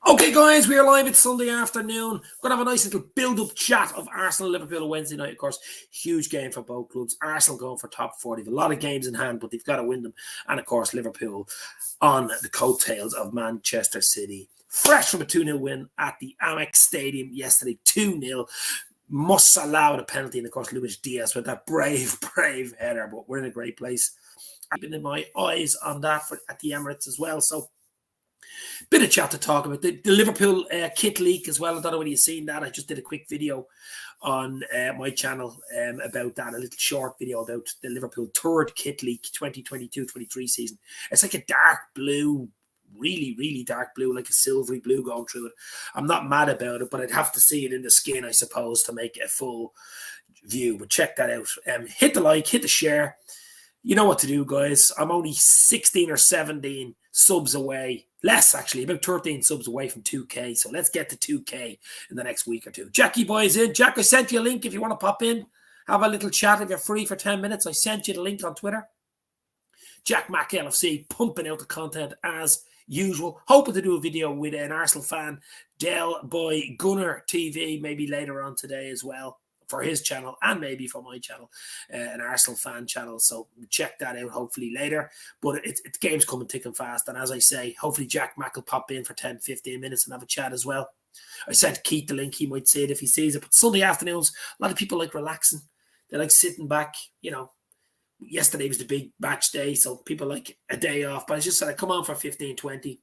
Okay, guys, we are live. It's Sunday afternoon. We're going to have a nice little build-up chat of Arsenal Liverpool Wednesday night. Of course, huge game for both clubs. Arsenal going for top 40. A lot of games in hand, but they've got to win them. And, of course, Liverpool on the coattails of Manchester City. Fresh from a 2-0 win at the Amex Stadium yesterday. 2-0. Mosalah with a penalty. And, of course, Luisdiaz with that brave header. But we're in a great place. I've been in my eyes on that at the Emirates as well. So, bit of chat to talk about. The Liverpool kit leak as well. I don't know whether you've seen that. I just did a quick video on my channel about that. A little short video about the Liverpool third kit leak 2022-23 season. It's like a dark blue, really dark blue, like a silvery blue going through it. I'm not mad about it, but I'd have to see it in the skin, I suppose, to make a full view. But check that out. Hit the like, hit the share. You know what to do, guys. I'm only 16 or 17 subs away. Less, actually. About 13 subs away from 2K. So let's get to 2K in the next week or two. Jackie boy's in. Jack, I sent you a link if you want to pop in. Have a little chat if you're free for 10 minutes. I sent you the link on Twitter. Jack Mac LFC pumping out the content as usual. Hoping to do a video with an Arsenal fan, Del Boy Gunner TV, maybe later on today as well, for his channel and maybe for my channel, an Arsenal fan channel. So check that out hopefully later. But it's game's coming thick and fast. And as I say, hopefully Jack Mack will pop in for 10, 15 minutes and have a chat as well. I sent Keith the link. He might see it if he sees it. But Sunday afternoons, a lot of people like relaxing. They like sitting back. You know, yesterday was the big match day, so people like a day off. But I just said, come on for 15, 20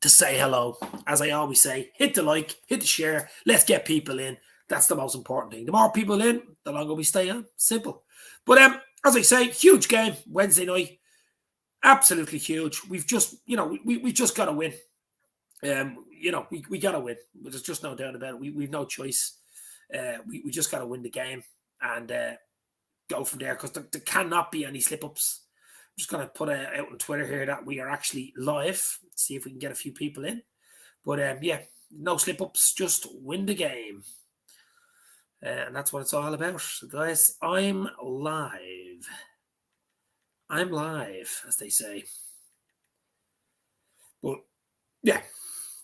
to say hello. As I always say, hit the like, hit the share. Let's get people in. That's the most important thing. The more people in, the longer we stay on. Simple. But as I say, huge game Wednesday night. Absolutely huge. We've just, we just got to win. We got to win. There's just no doubt about it. We've no choice. We just got to win the game and go from there, because there cannot be any slip-ups. I'm just going to put out on Twitter here that we are actually live. See if we can get a few people in. But yeah, no slip-ups. Just win the game. And that's what it's all about. So guys, I'm live. I'm live, as they say. But yeah,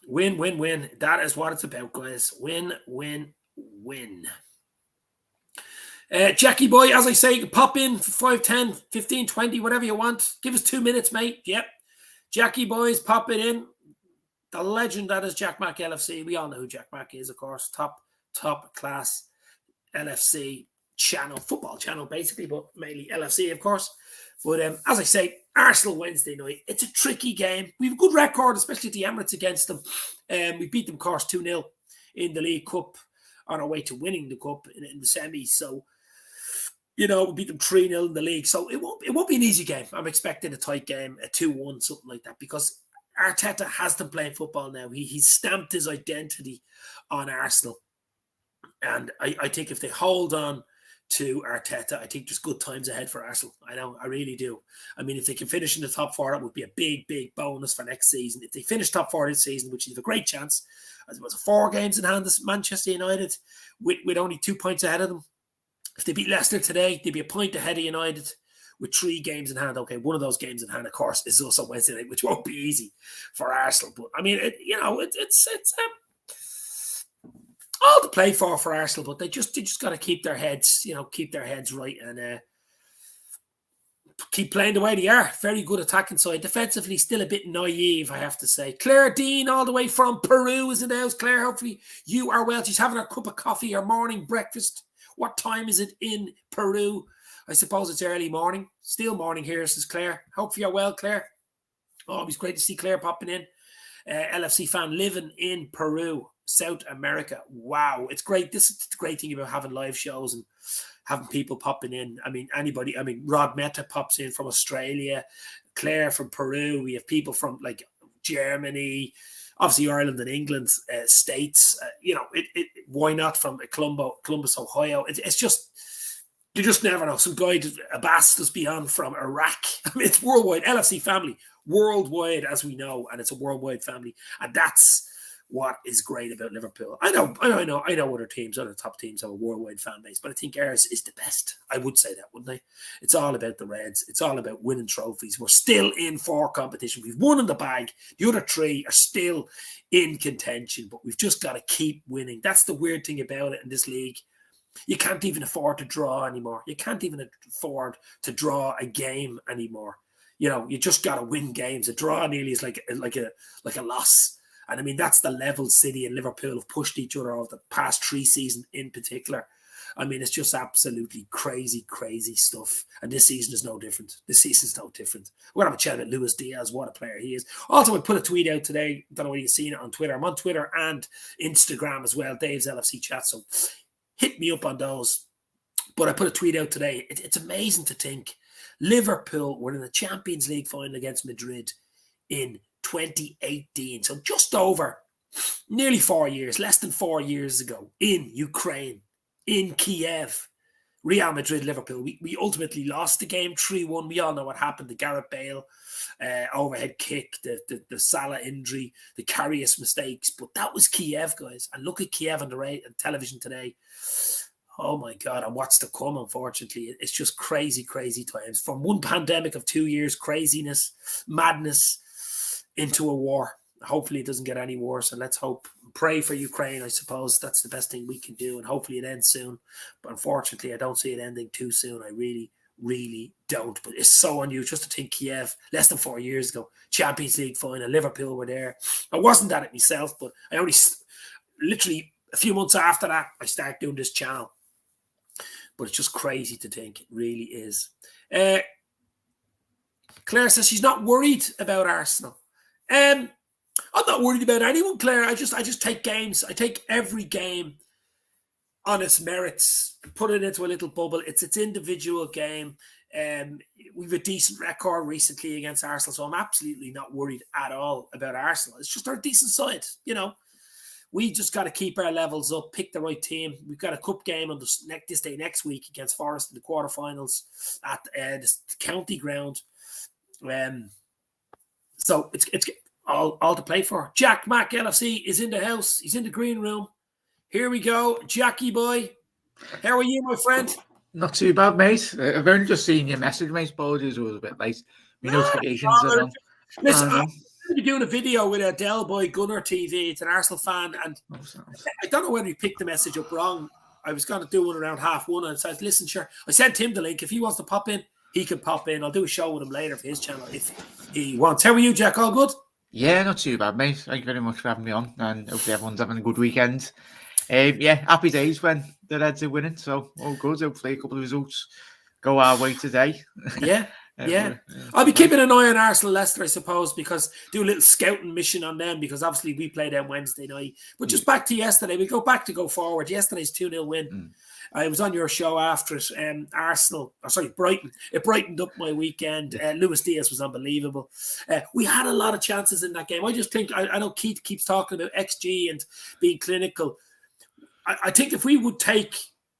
win. That is what it's about, guys. Win. Jackie boy, as I say, you can pop in for 5, 10, 15, 20, whatever you want. Give us 2 minutes, mate. Yep. Jackie boys, pop it in. The legend that is Jack Mac LFC. We all know who Jack Mac is, of course. Top class LFC channel, football channel basically, but mainly LFC, of course. But as I say, Arsenal Wednesday night, it's a tricky game. We have a good record, especially at the Emirates against them. We beat them, of course, 2-0 in the League Cup on our way to winning the Cup in the semis. So, we beat them 3-0 in the league. So it won't be an easy game. I'm expecting a tight game, a 2-1, something like that, because Arteta has them playing football now. He's stamped his identity on Arsenal. And I think if they hold on to Arteta, I think there's good times ahead for Arsenal. I know, I really do. I mean, if they can finish in the top 4, that would be a big bonus for next season. If they finish top 4 this season, which is a great chance, as it was 4 games in hand, this Manchester United, with only 2 points ahead of them. If they beat Leicester today, they'd be a point ahead of United with 3 games in hand. Okay, one of those games in hand, of course, is also Wednesday night, which won't be easy for Arsenal. But I mean, it's all to play for Arsenal, but they just got to keep their heads, right, and keep playing the way they are. Very good attacking side. Defensively, still a bit naive, I have to say. Claire Dean, all the way from Peru, is in the house. Claire, hopefully you are well. She's having her cup of coffee, her morning breakfast. What time is it in Peru? I suppose it's early morning. Still morning here, says Claire. Hopefully you're well, Claire. Always great to see Claire popping in. LFC fan living in Peru, South America. Wow, it's great. This is the great thing about having live shows and having people popping in. I mean, Rod Meta pops in from Australia, Claire from Peru. We have people from like Germany, obviously Ireland and England, States. Why not from Columbus, Ohio? It's just, you just never know. Some guy, Abbas, just beyond from Iraq. I mean, it's worldwide. LFC family, worldwide, as we know, and it's a worldwide family. And that's what is great about Liverpool. I know other teams, other top teams have a worldwide fan base, but I think ours is the best. I would say that, wouldn't I? It's all about the Reds. It's all about winning trophies. We're still in 4 competition. We've won in the bag. The other 3 are still in contention, but we've just got to keep winning. That's the weird thing about it in this league. You can't even afford to draw anymore. You can't even afford to draw a game anymore. You just got to win games. A draw nearly is like a loss. And I mean, that's the level City and Liverpool have pushed each other over the past 3 seasons in particular. I mean, it's just absolutely crazy, crazy stuff. And this season is no different. This season's no different. We're going to have a chat about Luisdiaz, what a player he is. Also, I put a tweet out today. Don't know whether you've seen it on Twitter. I'm on Twitter and Instagram as well, Dave's LFC chat. So hit me up on those. But I put a tweet out today. It's amazing to think Liverpool were in the Champions League final against Madrid in 2018, so just over nearly 4 years, less than 4 years ago, in Ukraine, in Kiev. Real Madrid, Liverpool. We ultimately lost the game 3-1. We all know what happened. The Gareth Bale overhead kick, the Salah injury, the Karius mistakes. But that was Kiev, guys. And look at Kiev on the television today. Oh my God, and what's to come, unfortunately. It's just crazy, crazy times. From one pandemic of 2 years, craziness, madness, into a war. Hopefully it doesn't get any worse, and let's hope, pray for Ukraine. I suppose that's the best thing we can do, and hopefully it ends soon. But unfortunately, I don't see it ending too soon. I really, really don't. But it's so unusual just to think Kiev, less than 4 years ago, Champions League final, Liverpool were there. I wasn't at it myself, but I only, literally a few months after that, I started doing this channel. But it's just crazy to think. It really is. Claire says she's not worried about Arsenal. I'm not worried about anyone, Claire. I just take games. I take every game on its merits, put it into a little bubble. It's its individual game. We've a decent record recently against Arsenal, so I'm absolutely not worried at all about Arsenal. It's just our decent side, We just got to keep our levels up, pick the right team. We've got a cup game on this day next week against Forest in the quarterfinals at the county ground. So it's all to play for. Jack Mack LFC is in the house. He's in the green room. Here we go, Jackie boy. How are you, my friend? Not too bad, mate. I've only just seen your message, mate. Apologies, it was a bit late. My notifications are on. Listen, I'm going to be doing a video with a Del Boy Gunner TV. It's an Arsenal fan, and I don't know whether he picked the message up wrong. I was going to do one around 1:30, and I said, listen, sure. I sent him the link. If he wants to pop in, he can pop in. I'll do a show with him later for his channel if he wants. How are you, Jack? All good? Yeah, not too bad, mate. Thank you very much for having me on, and hopefully everyone's having a good weekend. Happy days when the Reds are winning, so all good. Hopefully a couple of results go our way today. Yeah. I'll be keeping an eye on Arsenal Leicester, I suppose, because do a little scouting mission on them, because obviously we played them Wednesday night. But just back to yesterday, we go forward. Yesterday's 2-0 win. I was on your show after it. Brighton. It brightened up my weekend. Luisdiaz was unbelievable. We had a lot of chances in that game. I just think, I know Keith keeps talking about XG and being clinical. I think if we would take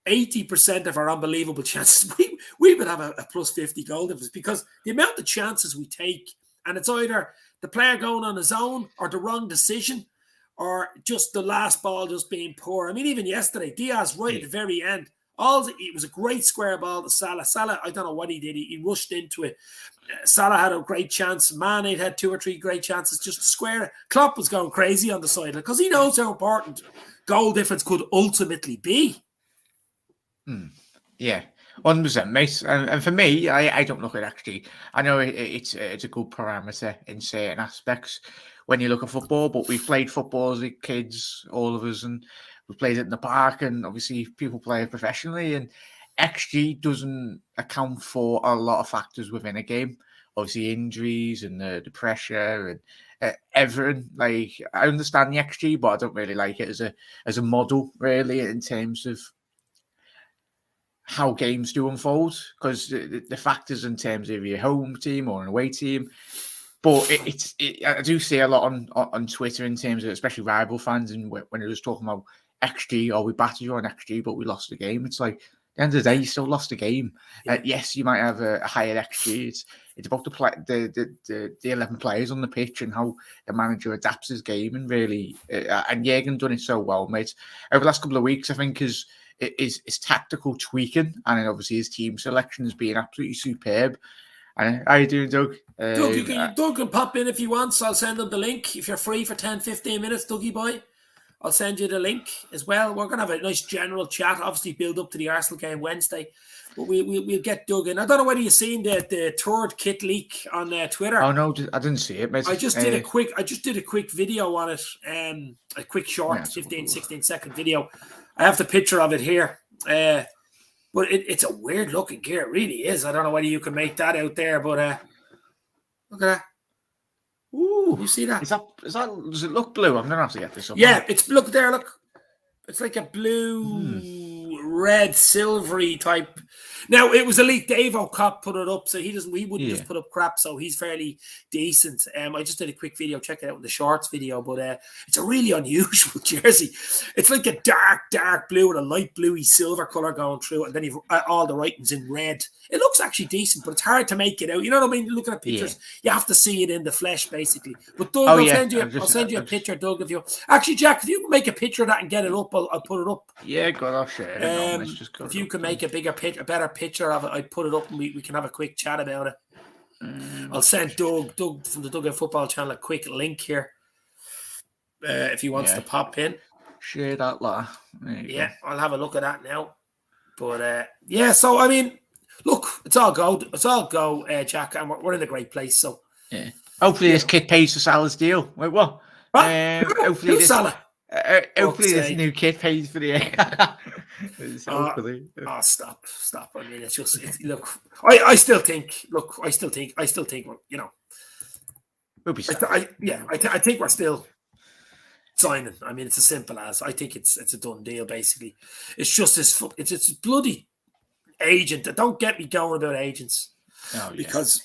80% of our unbelievable chances, we would have a plus 50 goal difference, because the amount of chances we take, and it's either the player going on his own or the wrong decision, or just the last ball just being poor. I mean, even yesterday, Diaz right at the very end, it was a great square ball to Salah. Salah, I don't know what he did. He rushed into it. Salah had a great chance. Mane had 2 or 3 great chances just to square it. Klopp was going crazy on the sideline because he knows how important goal difference could ultimately be. Yeah, 100%, mate. And for me, I don't look at XG. I know it's a good parameter in certain aspects when you look at football, but we've played football as kids, all of us, and we played it in the park, and obviously people play it professionally, and XG doesn't account for a lot of factors within a game. Obviously injuries and the pressure and everything. Like, I understand the XG, but I don't really like it as a model, really, in terms of how games do unfold, because the factors in terms of your home team or an away team. But I do see a lot on Twitter in terms of especially rival fans, and when it was talking about XG, or we battered you on XG, but we lost the game. It's like, the end of the day, you still lost the game. Yeah. Yes, you might have a higher XG. It's about the 11 players on the pitch and how the manager adapts his game. And really, and Jurgen done it so well, mate. Over the last couple of weeks, I think his tactical tweaking and then obviously his team selection has been absolutely superb. How are you doing, Doug? Doug can pop in if he wants. I'll send him the link. If you're free for 10, 15 minutes, Dougie boy, I'll send you the link as well. We're going to have a nice general chat, obviously build up to the Arsenal game Wednesday. But we'll get Doug in. I don't know whether you've seen the third kit leak on Twitter. Oh, no, I didn't see it, mate. I just did a quick video on it. A quick short, 15, 16-second video. I have the picture of it here. But it's a weird looking gear. It really is. I don't know whether you can make that out there, but look at that. Ooh, you see that? Does it look blue? I'm gonna have to get this up. Yeah, look there. Look, it's like a blue, red, silvery type. Now it was a leak. Dave O'Cott put it up, so he wouldn't just put up crap. So he's fairly decent. I just did a quick video. Check it out in the shorts video. But it's a really unusual jersey. It's like a dark blue with a light bluey silver color going through it, and then you've all the writings in red. It looks actually decent, but it's hard to make it out. You know what I mean? Looking at pictures, you have to see it in the flesh, basically. But Doug, I'll send you a picture, Doug. If you actually, Jack, if you can make a picture of that and get it up, I'll put it up. Yeah, God, I'll share it. If you can make a better picture of it, I'd put it up and we can have a quick chat about it. I'll send Doug from the Doug Out Football channel a quick link here if he wants to pop in. Share that, lad. Yeah, I'll have a look at that now. But so I mean, look, it's all go, Jack, and we're in a great place. So hopefully this kit pays for Salah's deal. Wait, what? Hopefully this Salah. Hopefully this new kit pays for the stop. I mean, it's just look. I still think. You know. We'll be I think we're still signing. I mean, it's as simple as I think it's a done deal. Basically, it's just this. It's bloody agent. Don't get me going about agents because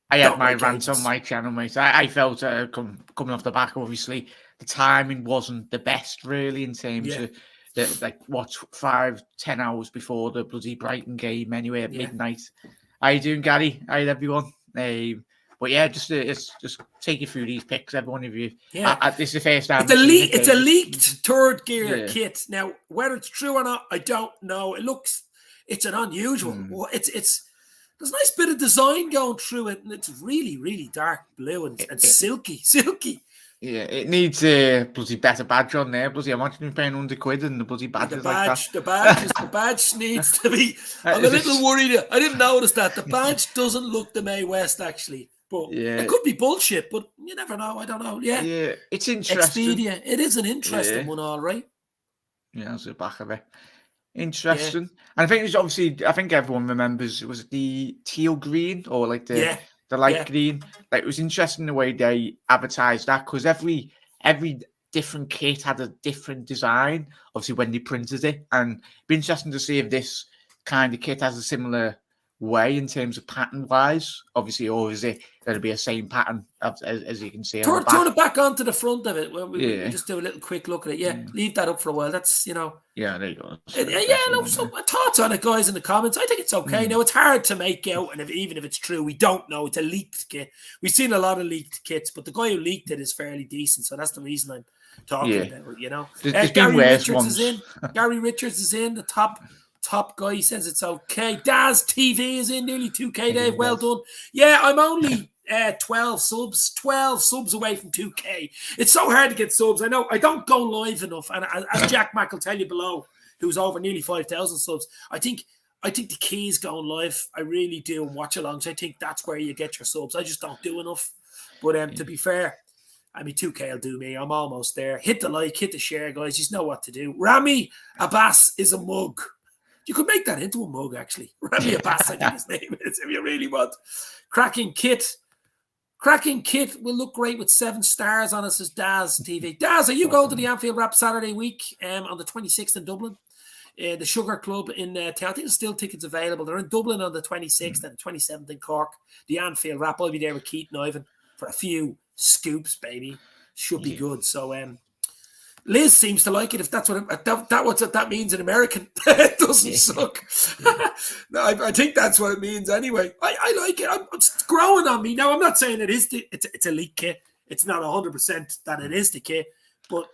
I had my rant on my channel, mate. I felt coming off the back, obviously, the timing wasn't the best, really, in terms of 5-10 hours before the bloody Brighton game, anyway, at midnight. How you doing, Gary? Hi, everyone. But yeah, just take you through these picks, every one of you. Yeah, this is the first time. It's a leaked third gear kit. Now, whether it's true or not, I don't know. It's an unusual. There's a nice bit of design going through it, and it's really, really dark blue and silky. Yeah, it needs a bloody better badge on there. Bloody, imagine you paying £100 and the bloody badge is like that. The badge needs to be. I'm a little worried. I didn't notice that the badge doesn't look the May West actually, but it could be bullshit. But you never know. I don't know. Yeah, it's interesting. Expedia. It is an interesting one, all right. Yeah, that's the back of it. Interesting. And I think it's obviously. I think everyone remembers. Was it the teal green or like the light green? Like, it was interesting the way they advertised that, because every different kit had a different design, obviously, when they printed it. And it'd be interesting to see if this kind of kit has a similar way in terms of pattern wise, obviously, or is it going to be the same pattern as you can see on the back? Turn it back onto the front of it. We just do a little quick look at it. Leave that up for a while. That's Yeah, there you go. Some thoughts on it, guys, in the comments. I think it's okay. Now, it's hard to make out, and even if it's true, we don't know. It's a leaked kit. We've seen a lot of leaked kits, but the guy who leaked it is fairly decent, so that's the reason I'm talking about it, you know. Gary Richards is in, the top guy. He says it's okay. Daz TV is in, nearly 2K, Dave. Well done. Yeah, I'm only 12 subs away from 2K. It's so hard to get subs. I know I don't go live enough, and as Jack Mack will tell you below, who's over nearly 5,000 subs, I think the key is going live. I really do, and watch alongs. I think that's where you get your subs. I just don't do enough. But to be fair, I mean, 2K will do me. I'm almost there. Hit the like, hit the share, guys. You know what to do. Rami Abbas is a mug. You could make that into a mug, actually. Rami Abbas, I think his name is, if you really want. Cracking kit will look great with 7 stars on it, says Daz TV. Daz, are you going to the Anfield Wrap Saturday week on the 26th in Dublin? The Sugar Club in town. I think there's still tickets available. They're in Dublin on the 26th and the 27th in Cork. The Anfield Wrap. I'll be there with Keith and Ivan for a few scoops, baby. Should be good. So, Liz seems to like it. If that's what that means in American, it doesn't suck. No, I think that's what it means anyway. I like it. It's growing on me now. I'm not saying it's a leak kit. It's not 100% that it is the kit, but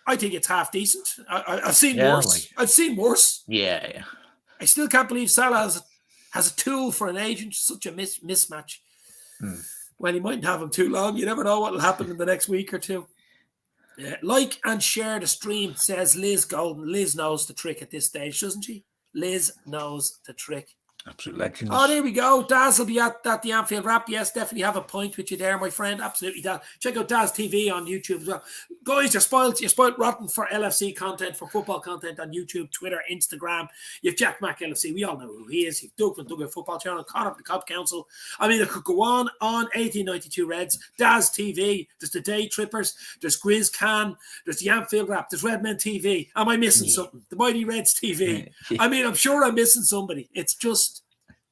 I think it's half decent. I've seen worse. I've seen worse. Yeah. I still can't believe Salah has a tool for an agent. Such a mismatch. Well, he mightn't have him too long. You never know what will happen in the next week or two. Like and share the stream, says Liz Golden. Liz knows the trick at this stage, doesn't she? Liz knows the trick. Absolute legends. Oh, there we go. Daz will be at the Anfield Wrap. Yes, definitely have a point with you there, my friend. Absolutely, Daz. Check out Daz TV on YouTube as well. Guys, you're spoiled rotten for LFC content, for football content on YouTube, Twitter, Instagram. You've Jack Mack LFC. We all know who he is. You've Doug from Doug Football Channel, Connor from the Cobb Council. I mean, it could go on 1892 Reds, Daz TV. There's the Day Trippers. There's Grizz Can. There's the Anfield Wrap. There's Redmen TV. Am I missing something? The Mighty Reds TV. I mean, I'm sure I'm missing somebody. It's just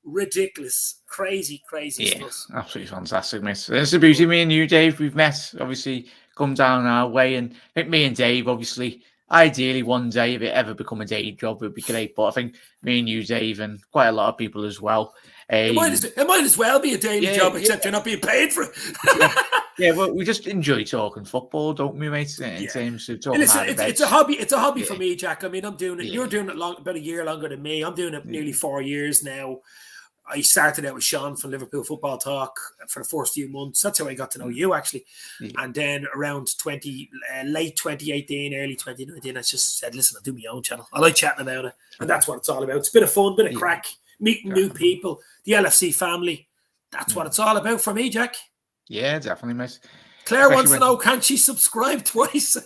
ridiculous, crazy stuff. Absolutely fantastic, mate. It's the beauty. Me and you, Dave, we've met, obviously, come down our way, and I think me and Dave, obviously, ideally one day, if it ever become a day job, it would be great. But I think me and you, Dave, and quite a lot of people as well. It might as well be a daily job, except you're not being paid for it. Yeah, well, we just enjoy talking football, don't we, mate? In terms of talking about it's a hobby. It's a hobby for me, Jack. I mean, I'm doing it. You're doing it about a year longer than me. I'm doing it nearly 4 years now. I started out with Sean from Liverpool Football Talk for the first few months. That's how I got to know you, actually. And then around late 2018, early 2019, I just said, listen, I'll do my own channel. I like chatting about it. And that's what it's all about. It's a bit of fun, bit of crack, meeting new people, the LFC family. That's what it's all about for me, Jack. Yeah, definitely, mate. Claire wants to know, can she subscribe twice?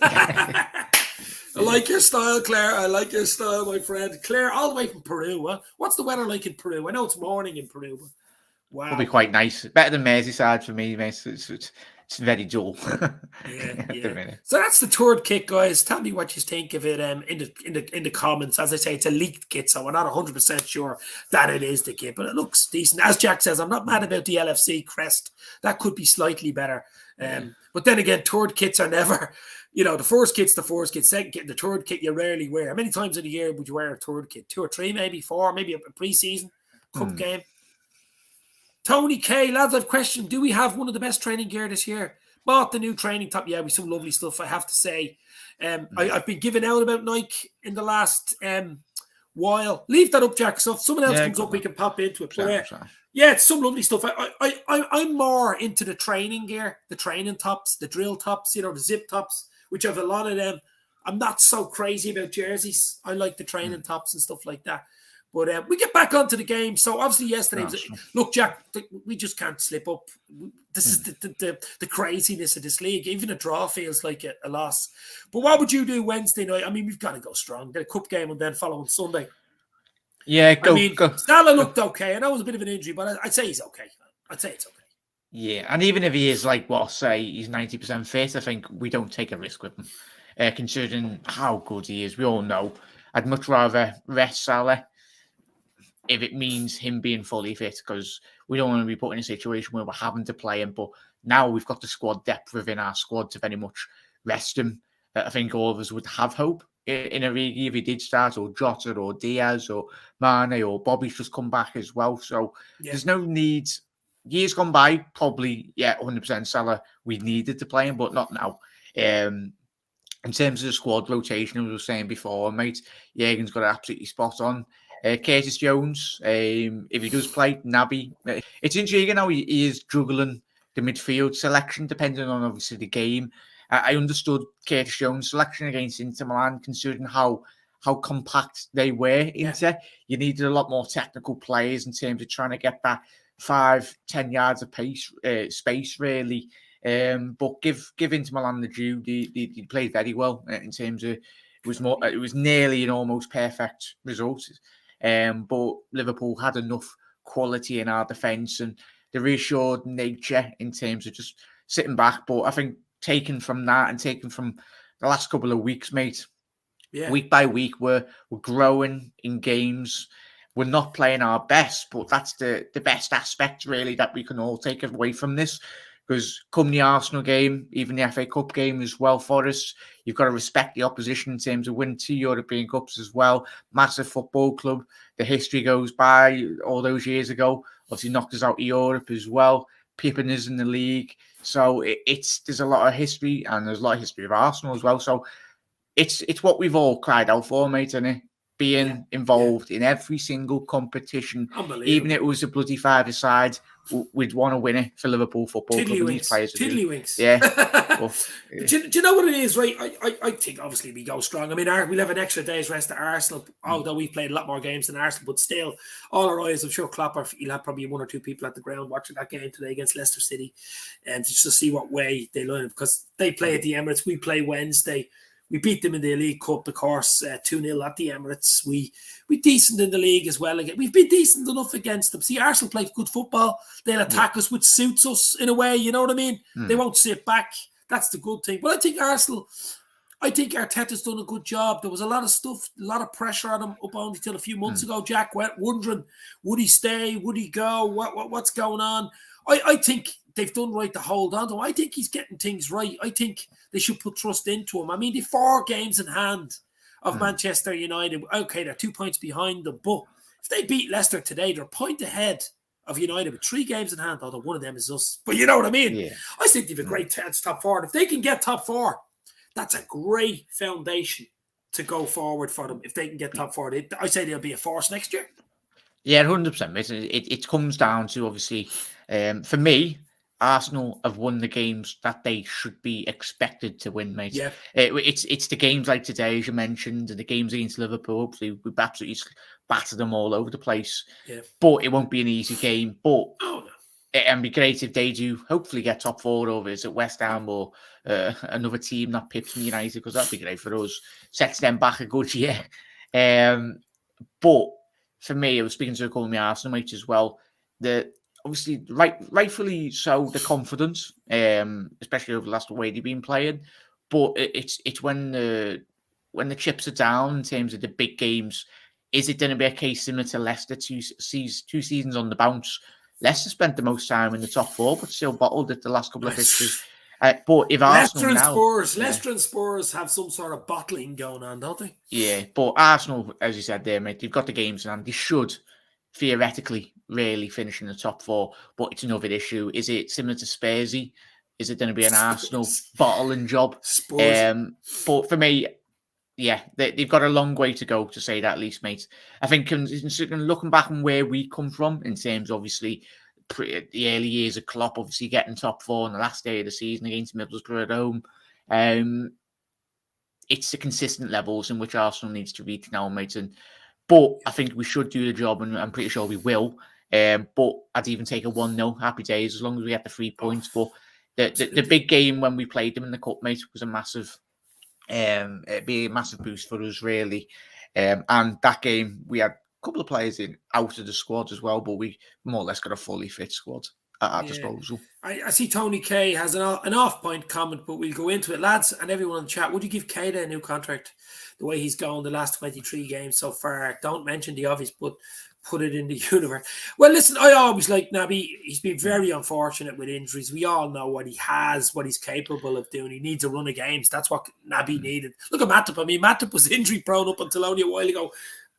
I like your style, Claire. I like your style, my friend. Claire, all the way from Peru. Huh? What's the weather like in Peru? I know it's morning in Peru, but wow. It'll be quite nice. Better than Merseyside for me, mate. It's very dull. Yeah. So that's the third kit, guys. Tell me what you think of it in the comments. As I say, it's a leaked kit, so we're not 100% sure that it is the kit, but it looks decent. As Jack says, I'm not mad about the LFC crest. That could be slightly better. But then again, third kits are never... the first kit's the first kit, second kit, the third kit you rarely wear. How many times in a year would you wear a third kit? 2 or 3, maybe 4, maybe a pre-season cup game. Tony K, lads, I've questioned, do we have one of the best training gear this year? Bought the new training top. Yeah, with some lovely stuff, I have to say. I've been giving out about Nike in the last while. Leave that up, Jack. So if someone else comes up, we can pop into it. Yeah, it's some lovely stuff. I'm more into the training gear, the training tops, the drill tops, the zip tops, which have a lot of them. I'm not so crazy about jerseys. I like the training tops and stuff like that. But we get back onto the game. So obviously yesterday, look, Jack, we just can't slip up. This is the craziness of this league. Even a draw feels like a loss. But what would you do Wednesday night? I mean, we've got to go strong. Get a cup game and then following Sunday. Yeah, go. Salah looked okay. I know it was a bit of an injury, but I'd say he's okay. I'd say it's okay. Yeah, and even if he is he's 90% fit, I think we don't take a risk with him. Considering how good he is, we all know. I'd much rather rest Salah if it means him being fully fit, because we don't want to be put in a situation where we're having to play him. But now we've got the squad depth within our squad to very much rest him. I think all of us would have hope in Origi if he did start, or Jota, or Diaz, or Mane, or Bobby's just come back as well. So there's no need. Years gone by, probably, 100% Salah, we needed to play him, but not now. In terms of the squad rotation, as I was saying before, mate, Jürgen's got it absolutely spot on. Curtis Jones, if he does play, Naby. It's intriguing how he is juggling the midfield selection, depending on, obviously, the game. I understood Curtis Jones' selection against Inter Milan, considering how compact they were. Inter, you needed a lot more technical players in terms of trying to get that 5-10 yards of space, really. But give Inter Milan the due. They played very well in terms of it was nearly an almost perfect result. But Liverpool had enough quality in our defence and the reassured nature in terms of just sitting back. But I think taken from that and taken from the last couple of weeks, mate, week by week, we're growing in games. We're not playing our best, but that's the best aspect, really, that we can all take away from this. because come the Arsenal game, even the FA Cup game as well for us, you've got to respect the opposition in terms of winning 2 European Cups as well. Massive football club. The history goes by all those years ago. Obviously knocked us out of Europe as well. Pippin is in the league. So there's a lot of history, and there's a lot of history of Arsenal as well. So it's what we've all cried out for, mate, isn't it? Being involved in every single competition, even if it was a bloody five-a-side, we'd want to win it for Liverpool Football Club. And these players Tiddlywinks. Yeah. But do you know what it is, right? I think obviously we go strong. I mean, we'll have an extra day's rest at Arsenal, although we've played a lot more games than Arsenal, but still, all our eyes, I'm sure Klopp, you'll have probably 1 or 2 people at the ground watching that game today against Leicester City, and just to see what way they learn, because they play at the Emirates, we play Wednesday. We beat them in the League Cup, of course, 2-0 at the Emirates. We decent in the league as well. Again, we've been decent enough against them. See, Arsenal play good football. They'll attack us, which suits us in a way. You know what I mean? They won't sit back. That's the good thing. But I think Arteta's done a good job. There was a lot of stuff, a lot of pressure on him up only till a few months ago. Jack went wondering, would he stay? Would he go? What's going on? I think they've done right to hold on to him. I think he's getting things right. I think they should put trust into him. I mean, they're 4 games in hand of Manchester United. Okay, they're 2 points behind them, but if they beat Leicester today, they're a point ahead of United with 3 games in hand, although one of them is us. But you know what I mean? Yeah. I think they've a great chance top 4. And if they can get top 4, that's a great foundation to go forward for them. If they can get top 4, I say they'll be a force next year. Yeah, 100%. It comes down to, obviously, for me, Arsenal have won the games that they should be expected to win, mate. Yeah. It's the games like today, as you mentioned, and the games against Liverpool. We've absolutely battered them all over the place. Yeah. But it won't be an easy game. But it'd be great if they do hopefully get top 4 over. Is it West Ham or another team that pips United? Because that'd be great for us. Sets them back a good year. But for me, I was speaking to a couple of my Arsenal mates as well. Obviously, rightfully so, the confidence, especially over the last way they've been playing. But it's when the chips are down in terms of the big games. Is it going to be a case similar to Leicester 2 seasons on the bounce? Leicester spent the most time in the top 4, but still bottled it the last couple of fixtures. But if Arsenal Leicester and Spurs have some sort of bottling going on, don't they? Yeah, but Arsenal, as you said there, mate, they've got the games and they should theoretically really finish in the top 4. But it's another issue. Is it similar to Spursy? Is it going to be an Arsenal bottling job? But for me, yeah, they've got a long way to go, to say that least, mate. I think looking back on where we come from in terms, obviously, the early years of Klopp, obviously getting top 4 on the last day of the season against Middlesbrough at home. It's the consistent levels in which Arsenal needs to reach now, mate. But I think we should do the job, and I'm pretty sure we will. But I'd even take a 1-0, happy days, as long as we get the 3 points. But the big game when we played them in the cup, mate, was a massive, it'd be a massive boost for us, really. And that game, we had a couple of players out of the squad as well, but we more or less got a fully fit squad at our disposal. I see Tony K has an off-point comment, but we'll go into it. Lads and everyone in the chat, would you give Keita a new contract the way he's gone the last 23 games so far? Don't mention the obvious, but put it in the universe. Well, listen, I always like Naby. He's been very unfortunate with injuries. We all know what he has, what he's capable of doing. He needs a run of games. That's what Naby needed. Look at Matip. I mean, Matip was injury prone up until only a while ago.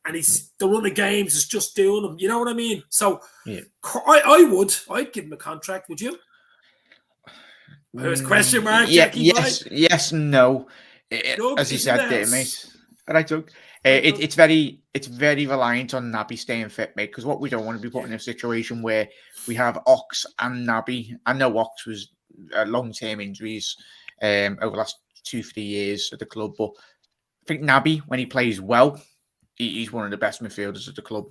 And the run of games is just doing them. You know what I mean? So I'd give him a contract. Would you? There's a question mark. Yeah, yes, no. As you said there, mate. Right, Doug. It's very reliant on Naby staying fit, mate. Because what we don't want to be put in a situation where we have Ox and Naby. I know Ox was long-term injuries over the last 2-3 years at the club, but I think Naby, when he plays well, he's one of the best midfielders at the club.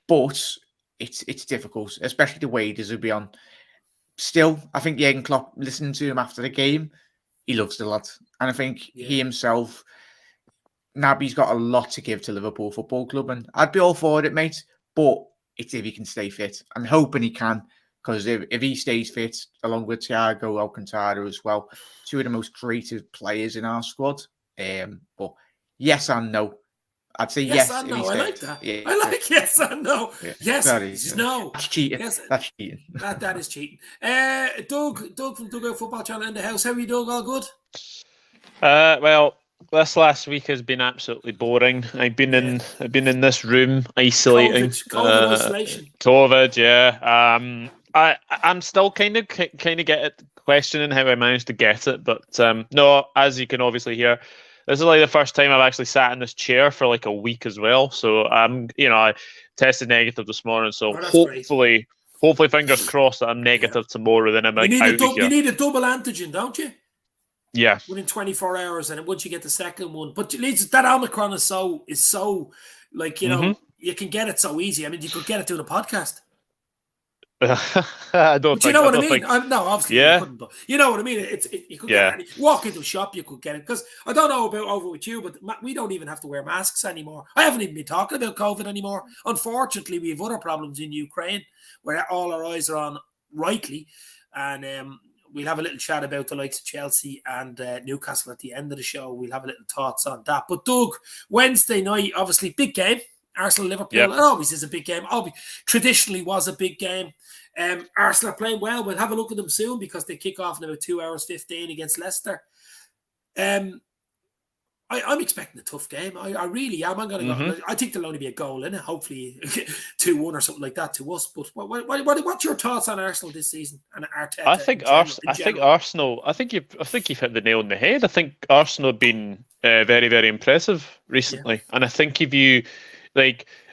But it's difficult, especially the wages will be on. Still, I think Jurgen Klopp, listening to him after the game, he loves the lad. And I think he himself, Naby's got a lot to give to Liverpool Football Club. And I'd be all for it, mate. But it's if he can stay fit. I'm hoping he can. Because if he stays fit, along with Thiago Alcantara as well, 2 of the most creative players in our squad. But yes and no. I'd say Yes yes and if he no. I stayed. like that. Yeah. I like yes and no. Yeah. Yes, Sorry. no. That's cheating. Yes, That's cheating. that is cheating. Doug from Dugout Football Channel in the house. How are you, Doug? All good? Well, this last week has been absolutely boring. I've been in this room isolating. COVID isolation. COVID, yeah. I'm still kind of questioning how I managed to get it, but no, as you can obviously hear, this is like the first time I've actually sat in this chair for like a week as well. So I tested negative this morning. So hopefully, fingers crossed that I'm negative tomorrow. Then I'm like out of here. You need a double antigen, don't you? Yeah. Within 24 hours, and once you get the second one, but that Omicron is so like you can get it so easy. I mean, you could get it doing a podcast. I don't. But you know what I mean? No, obviously yeah. you couldn't. But you know what I mean? You could get it. Walk into a shop, you could get it. Because I don't know about over with you, but we don't even have to wear masks anymore. I haven't even been talking about COVID anymore. Unfortunately, we have other problems in Ukraine where all our eyes are on, rightly, and we'll have a little chat about the likes of Chelsea and Newcastle at the end of the show. We'll have a little thoughts on that. But Doug, Wednesday night, obviously big game. Arsenal Liverpool. It always is a big game. Traditionally was a big game. Arsenal are playing well. We'll have a look at them soon because they kick off in about 2 hours 15 against Leicester. I'm expecting a tough game. I really am. I'm going to go. I think there'll only be a goal in it. Hopefully 2-1 or something like that to us. But what's your thoughts on Arsenal this season and Arteta? I think Arsenal. I think you've hit the nail on the head. I think Arsenal have been very, very impressive recently, and I think if you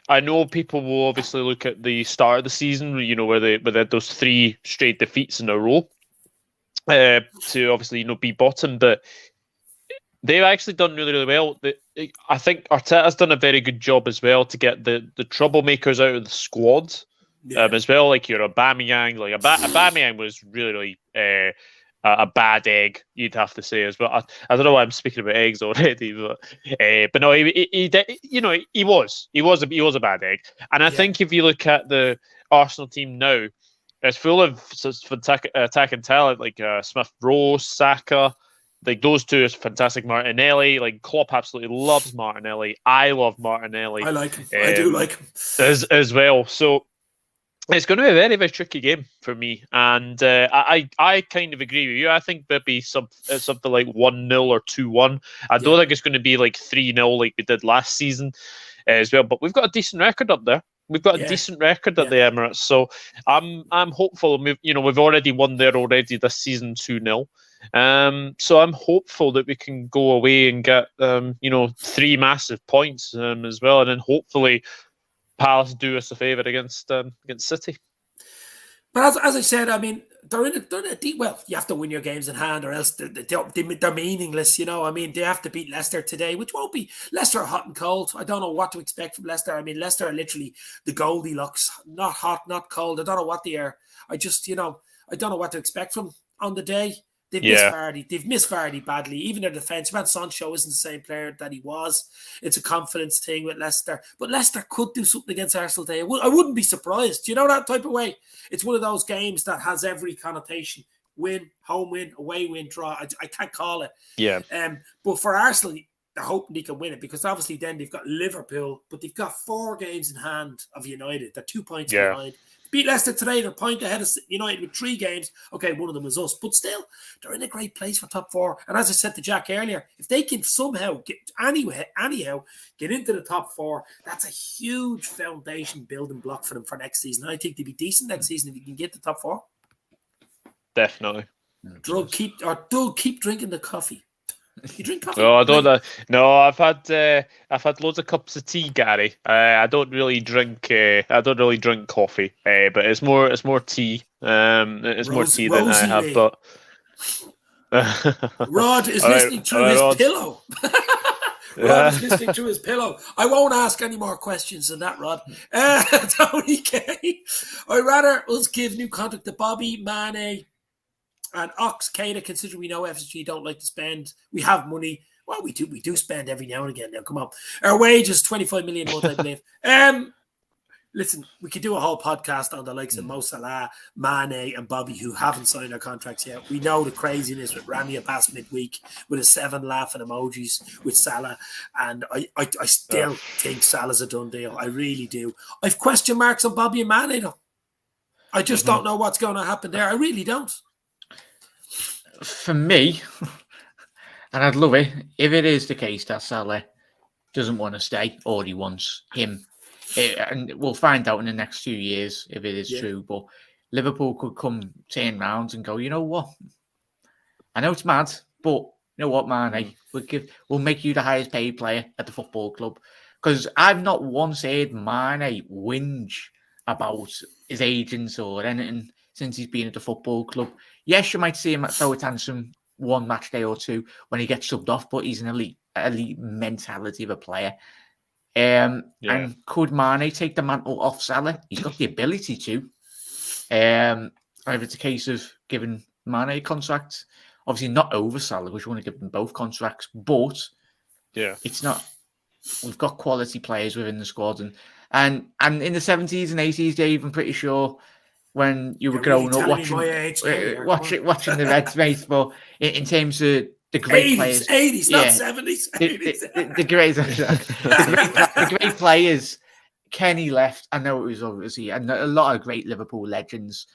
I know people will obviously look at the start of the season, where they had those 3 straight defeats in a row to obviously be bottom, but they've actually done really, really well. I think Arteta's done a very good job as well to get the troublemakers out of the squad as well. Like your Aubameyang, Aubameyang was really, really a bad egg, you'd have to say as well. I don't know why I'm speaking about eggs already, but no, he was a bad egg. And I think if you look at the Arsenal team now, it's full of attacking talent like Smith Rowe, Saka. Like those two is fantastic. Martinelli, like Klopp absolutely loves Martinelli. I love Martinelli. I like him. I do like him as well. So it's going to be a very, very tricky game for me, and I kind of agree with you. I think maybe something like 1-0 or 2-1. I don't think it's going to be like 3-0 like we did last season as well. But we've got a decent record up there. We've got a decent record at the Emirates, so I'm hopeful. We've already won there this season 2-0. So I'm hopeful that we can go away and get 3 massive points as well, and then hopefully Palace do us a favour against City. But as I said, I mean, they're in a deep. Well, you have to win your games in hand, or else they're meaningless. I mean, they have to beat Leicester today, which won't be. Leicester are hot and cold. I don't know what to expect from Leicester. I mean, Leicester are literally the Goldilocks, not hot, not cold. I don't know what they are. I just, I don't know what to expect from on the day. They've missed Vardy. They've missed Vardy badly. Even their defence. Man, Sancho isn't the same player that he was. It's a confidence thing with Leicester. But Leicester could do something against Arsenal today. I wouldn't be surprised. That type of way? It's one of those games that has every connotation. Win, home win, away win, draw. I can't call it. Yeah. But for Arsenal, they're hoping they can win it because obviously then they've got Liverpool, but they've got 4 games in hand of United. They're 2 points behind. Beat Leicester today, they're a point ahead of United with 3 games. Okay, one of them is us, but still, they're in a great place for top 4. And as I said to Jack earlier, if they can somehow get into the top 4, that's a huge foundation building block for them for next season. And I think they'd be decent next season if you can get the top 4. Definitely. Doug, keep drinking the coffee. You drink coffee? No, I don't. No, I've had loads of cups of tea, Gary. I don't really drink coffee. But it's more tea. It's more tea than I have. But Rod is listening through his pillow. Rod is listening through his pillow. I won't ask any more questions than that, Rod. Tony K. I'd rather us give new contract to Bobby, Mane, and Ox, Keita, considering we know FSG don't like to spend. We have money. Well, we do spend every now and again. Now, come on. Our wage is 25 million a month, I believe. listen, we could do a whole podcast on the likes of Mosalah, Mane, and Bobby, who haven't signed their contracts yet. We know the craziness with Rami Abbas midweek with his 7 laughing emojis with Salah, and I still think Salah's a done deal. I really do. I've question marks on Bobby and Mane, though. I just don't know what's going to happen there. I really don't. For me, and I'd love it if it is the case that Salah doesn't want to stay or he wants him. And we'll find out in the next few years if it is true. But Liverpool could turn round and go, you know what? I know it's mad, but you know what, Mane? We'll make you the highest paid player at the football club. Because I've not once heard Mane whinge about his agents or anything since he's been at the football club. Yes, you might see him throw a tantrum one match day or two when he gets subbed off, but he's an elite mentality of a player. And could Mane take the mantle off Salah? He's got the ability to. If it's a case of giving Mane a contract, obviously not over Salah, because you want to give them both contracts, but it's not. We've got quality players within the squad, and in the 70s and 80s, Dave, I'm pretty sure when you were growing up watching the Reds, mate, but in terms of the great 80s, players, 80s, not 70s. 80s. The great players. Kenny left. I know it was obviously, and a lot of great Liverpool legends.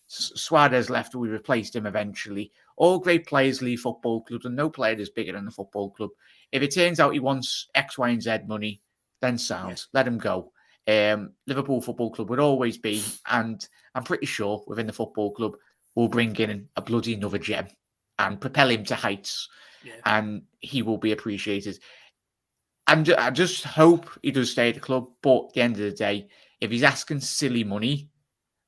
Suarez left. We replaced him eventually. All great players leave football clubs, and no player is bigger than the football club. If it turns out he wants X, Y, and Z money, then sound. Let him go. Liverpool Football Club would always be, and I'm pretty sure within the football club, we'll bring in a bloody another gem and propel him to heights, and he will be appreciated. And I just hope he does stay at the club, but at the end of the day, if he's asking silly money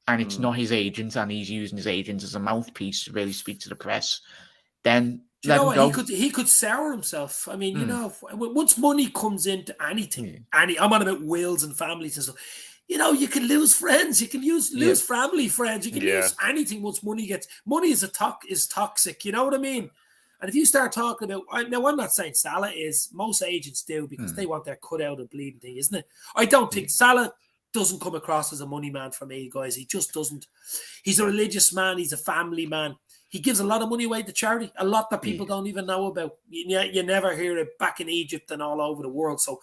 and it's not his agent and he's using his agent as a mouthpiece to really speak to the press, then let him go. He could sour himself. I mean, you know, once money comes into anything, I'm on about wills and families and stuff, you know, you can lose friends, you can lose family friends, you can lose anything once money is toxic, you know what I mean? And if you start talking about, now I'm not saying Salah is, most agents do because they want their cut out of bleeding thing, isn't it? I don't think Salah doesn't come across as a money man for me, guys. He just doesn't. He's a religious man. He's a family man. He gives a lot of money away to charity, a lot that people don't even know about. You never hear it back in Egypt and all over the world. So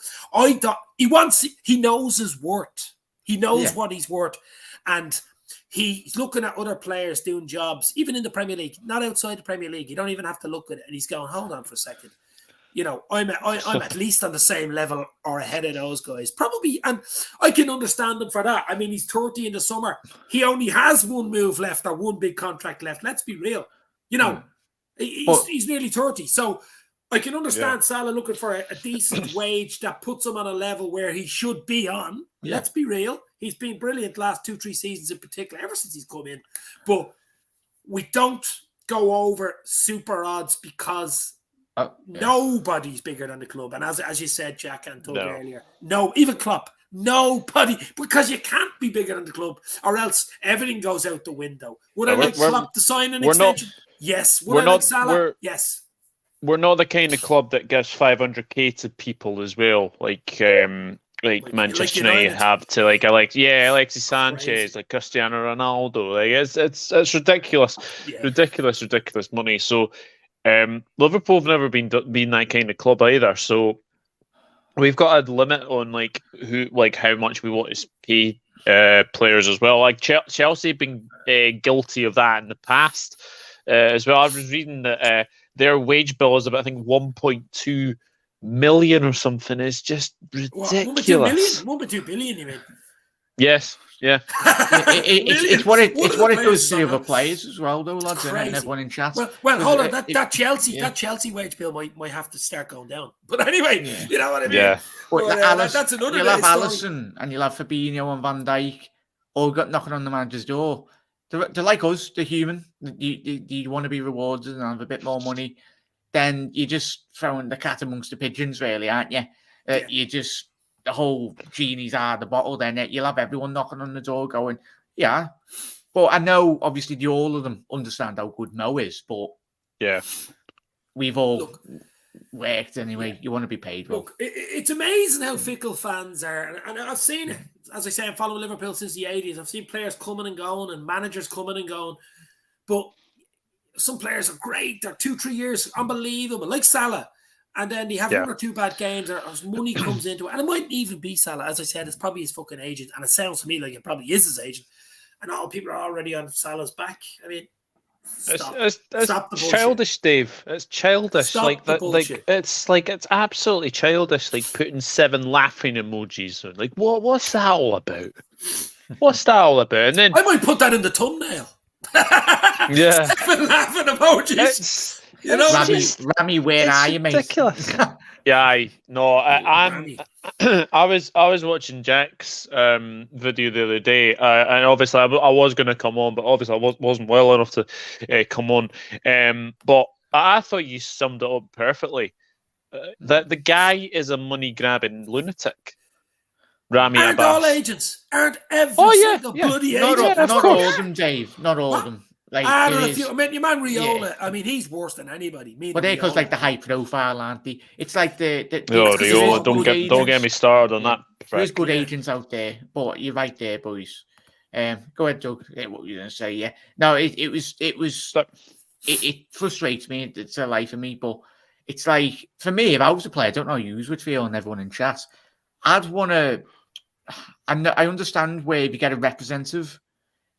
he knows his worth. He knows what he's worth. And he's looking at other players doing jobs, even in the Premier League, not outside the Premier League. You don't even have to look at it. And he's going, hold on for a second. You know, I'm at least on the same level or ahead of those guys. Probably, and I can understand him for that. I mean, he's 30 in the summer. He only has one move left or one big contract left. Let's be real. You know, he's nearly 30. So I can understand Salah looking for a decent wage that puts him on a level where he should be on. Yeah. Let's be real. He's been brilliant last 2-3 seasons in particular, ever since he's come in. But we don't go over super odds because nobody's bigger than the club. And as you said, Jack and Doug earlier, no, even Klopp, nobody, because you can't be bigger than the club or else everything goes out the window. Would I like Klopp to sign an extension? Yes. Would I like Salah? Yes. We're not the kind of club that gives 500k to people as well, like Manchester United have to Alexis Sanchez, like Cristiano Ronaldo. Like it's ridiculous, ridiculous money. So Liverpool have never been that kind of club either. So we've got a limit on how much we want to pay players as well. Like Chelsea have been guilty of that in the past as well. I was reading that their wage bill is about, I think, 1.2 million or something. Is just ridiculous. 1.2 billion, you mean? Yes. Yeah. It's what it does to the other players as well, though, lads, and everyone in chat. Well, hold on. That Chelsea wage bill might have to start going down. But anyway, you know what I mean. Yeah. That's another. You'll have Alisson and you'll have Fabinho and Van Dijk all got knocking on the manager's door. They're like us, they're human. You want to be rewarded and have a bit more money. Then you're just throwing the cat amongst the pigeons, really, aren't you? You just, the whole genie's out of the bottle, then you'll have everyone knocking on the door going, yeah. But I know, obviously, all of them understand how good Mo is, but we've all worked anyway. You want to be paid well. Look, it's amazing how fickle fans are, and I've seen it. as I say, I'm following Liverpool since the 80s. I've seen players coming and going and managers coming and going. But some players are great. They're 2-3 years, unbelievable, like Salah. And then they have 1 or 2 bad games, or money comes into it. And it mightn't even be Salah. As I said, it's probably his fucking agent. And it sounds to me like it probably is his agent. And all people are already on Salah's back. I mean, stop the childish, Dave. It's childish. Stop like the that. bullshit. It's absolutely childish. Like putting 7 laughing emojis on. Like what's that all about? What's that all about? And then I might put that in the thumbnail. Yeah, 7 laughing emojis. You know, Rami, where are you, mate? Ridiculous. I was watching Jack's video the other day, and obviously I was going to come on, but obviously I wasn't well enough to come on. But I thought you summed it up perfectly. That the guy is a money grabbing lunatic. Rami aren't Abbas. all agents? Aren't every single bloody agent? Not all of them, Dave. Not all of them. Like, I mean, your man Riola. Yeah. I mean, he's worse than anybody. But they're because like the high profile, aren't they? It's like the Riola. Don't get me started on that. There's good agents out there, but you're right there, boys. Go ahead, Doug. What were you gonna say? Yeah. No, it frustrates me. It's a life for me, but it's like for me, if I was a player, I don't know how you would feel, and everyone in chat, I'd want to. I understand where if you get a representative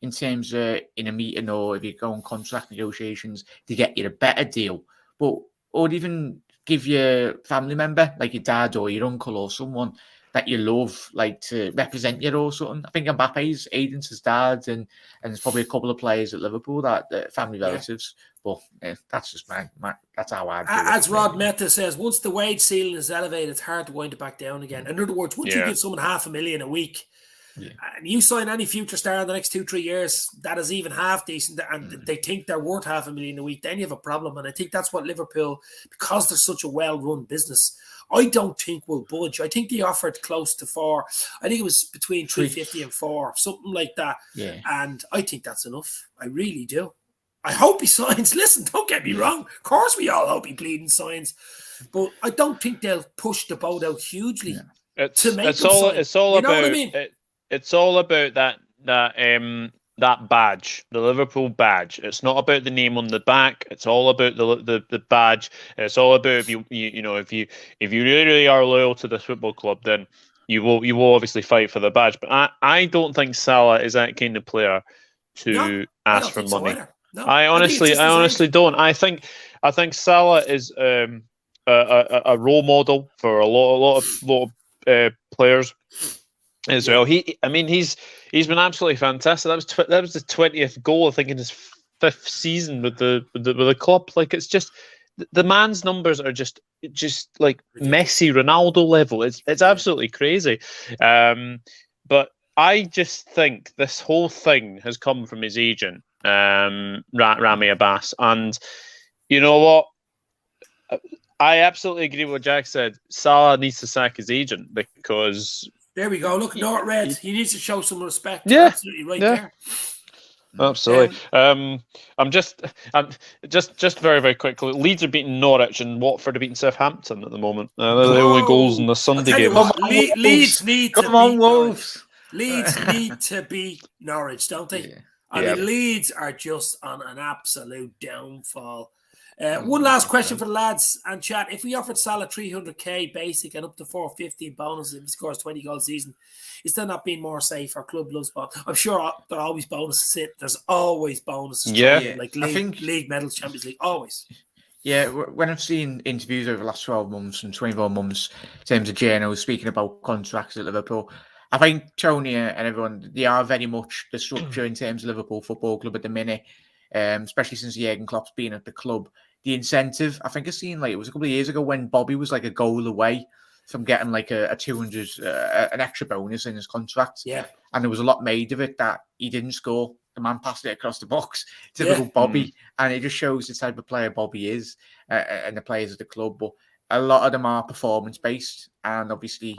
in terms of in a meeting or if you go on contract negotiations to get you a better deal, or even give your family member, like your dad or your uncle or someone that you love, like to represent you or something. I think Mbappe's agent's his dad, and there's probably a couple of players at Liverpool that family relatives. But that's just my that's how I do it. As Rod Meta says, once the wage ceiling is elevated, it's hard to wind it back down again. In other words, once you give someone $500,000 a week, and you sign any future star in the next 2-3 years that is even half decent, and they think they're worth $500,000 a week, then you have a problem. And I think that's what Liverpool, because they're such a well-run business, I don't think will budge. I think they offered close to 4. I think it was between 350 and 4, something like that. Yeah. And I think that's enough. I really do. I hope he signs. Listen, don't get me wrong. Of course, we all hope he bleeding signs, but I don't think they'll push the boat out hugely. Yeah. It's all about. I mean? It's all about that badge, the Liverpool badge. It's not about the name on the back. It's all about the badge. It's all about if you really are loyal to this football club, then you will obviously fight for the badge. But I don't think Salah is that kind of player to ask for money. So no, I honestly don't. I think Salah is a role model for a lot of players as well. He's been absolutely fantastic. That was the 20th goal, I think, in his 5th season with the club. Like, it's just the man's numbers are just like Messi, Ronaldo level. It's absolutely crazy. But I just think this whole thing has come from his agent, Rami Abbas, and you know what? I absolutely agree with what Jack said. Salah needs to sack his agent because. There we go. Look, Nort Red. He needs to show some respect. Yeah, absolutely right there. Absolutely. I'm just very, very quickly. Leeds are beating Norwich and Watford are beating Southampton at the moment. They're the only goals in the Sunday game. Leeds need to beat Wolves. Leeds need to beat Norwich, don't they? Yeah. I mean, Leeds are just on an absolute downfall. One last question for the lads and chat. If we offered Salah 300k basic and up to 450 bonuses if he scores 20 goals a season, is there not being more safe? Our club loves bonus. I'm sure there are always bonuses. There's always bonuses. Like league medals, Champions League, always. Yeah, when I've seen interviews over the last 12 months and 24 months in terms of journals speaking about contracts at Liverpool, I think Tony and everyone, they are very much the structure in terms of Liverpool Football Club at the minute, especially since Jurgen Klopp's been at the club. The incentive, I think I've seen, like, it was a couple of years ago when Bobby was like a goal away from getting like a 200, an extra bonus in his contract. Yeah. And there was a lot made of it that he didn't score. The man passed it across the box to little Bobby. And it just shows the type of player Bobby is and the players of the club. But a lot of them are performance-based. And obviously,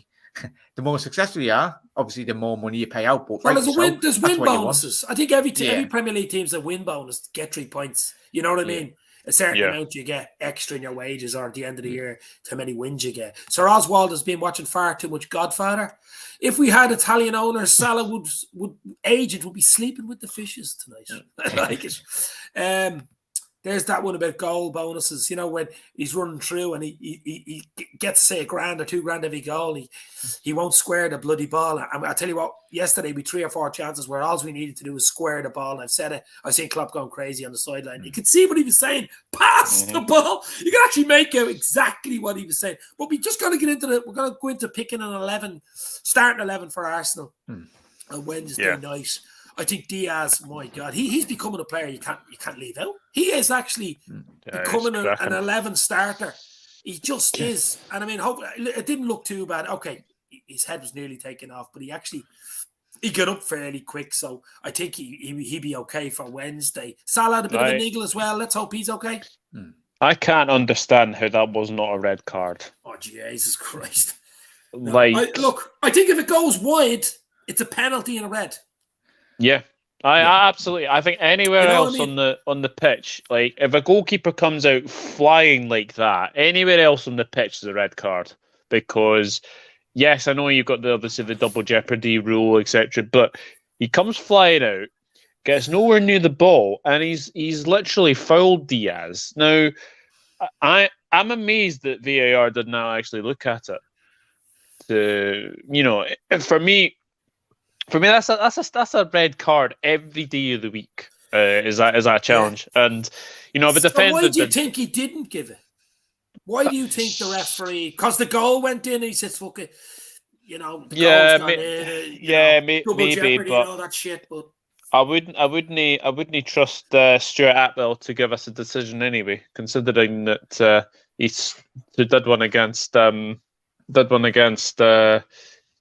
the more successful you are, obviously, the more money you pay out. But there's win bonuses. I think every Premier League teams that win bonus get 3 points. You know what I mean? A certain amount you get extra in your wages, or at the end of the year, to how many wins you get. Sir Oswald has been watching far too much Godfather. If we had Italian owners, Salah would be sleeping with the fishes tonight. I like it. There's that one about goal bonuses. You know, when he's running through and he gets, say, $1,000 or $2,000 every goal, he won't square the bloody ball. I tell you what, yesterday we 3 or 4 chances where all we needed to do was square the ball. And I've said it. I've seen Klopp going crazy on the sideline. You could see what he was saying. Pass the ball. You can actually make out exactly what he was saying. But we just got to get into we're going to go into picking an starting 11 for Arsenal on Wednesday night. I think Diaz, my God, he's becoming a player you can't leave out. He is actually becoming an 11 starter. He just is. And I mean, it didn't look too bad. Okay, his head was nearly taken off, but he got up fairly quick. So I think he'd be okay for Wednesday. Salah had a bit of a niggle as well. Let's hope he's okay. I can't understand how that was not a red card. Oh, Jesus Christ. No, Like, I think if it goes wide, it's a penalty and a red. Yeah, I absolutely. I think anywhere else on the pitch, like if a goalkeeper comes out flying like that, anywhere else on the pitch is a red card. Because yes, I know you've got obviously the double jeopardy rule, etc. But he comes flying out, gets nowhere near the ball, and he's literally fouled Diaz. Now, I'm amazed that VAR did not actually look at it. For me, that's a red card every day of the week. Is that a challenge? Yeah. And the defender. Why do you think he didn't give it? Why do you think the referee? Because the goal went in, and he says, "Fuck it," maybe, but all that shit. But I wouldn't trust Stuart Atwell to give us a decision anyway, considering that he did one against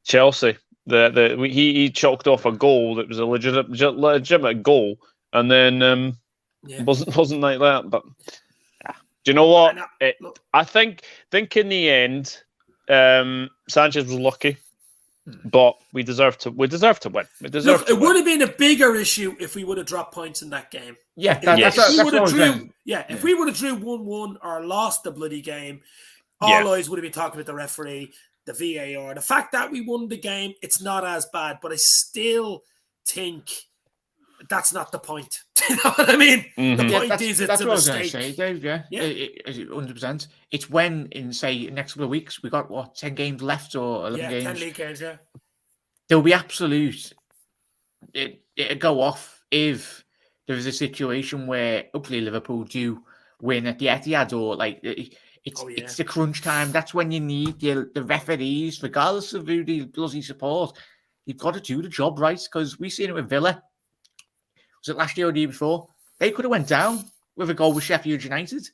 Chelsea. He chalked off a goal that was a legitimate goal, and then wasn't like that. But do you know what? I think in the end, Sanchez was lucky, but we deserve to win. It would have been a bigger issue if we would have dropped points in that game. Yeah, if we would have drew 1-1 or lost the bloody game, all eyes would have been talking about the referee, the VAR. The fact that we won the game, it's not as bad, but I still think that's not the point. You know what I mean? The point is it's a mistake. That's what I was going to say, Dave, yeah. 100%. It's when, in, say, next couple of weeks, we got, 10 games left or 11 games? 10 league games, yeah. There'll be absolute... It'll go off if there is a situation where, hopefully, Liverpool do win at the Etihad, or, it's the crunch time. That's when you need the referees, regardless of who they bloody support. You've got to do the job right, because we've seen it with Villa. Was it last year or the year before? They could have went down with a goal with Sheffield United.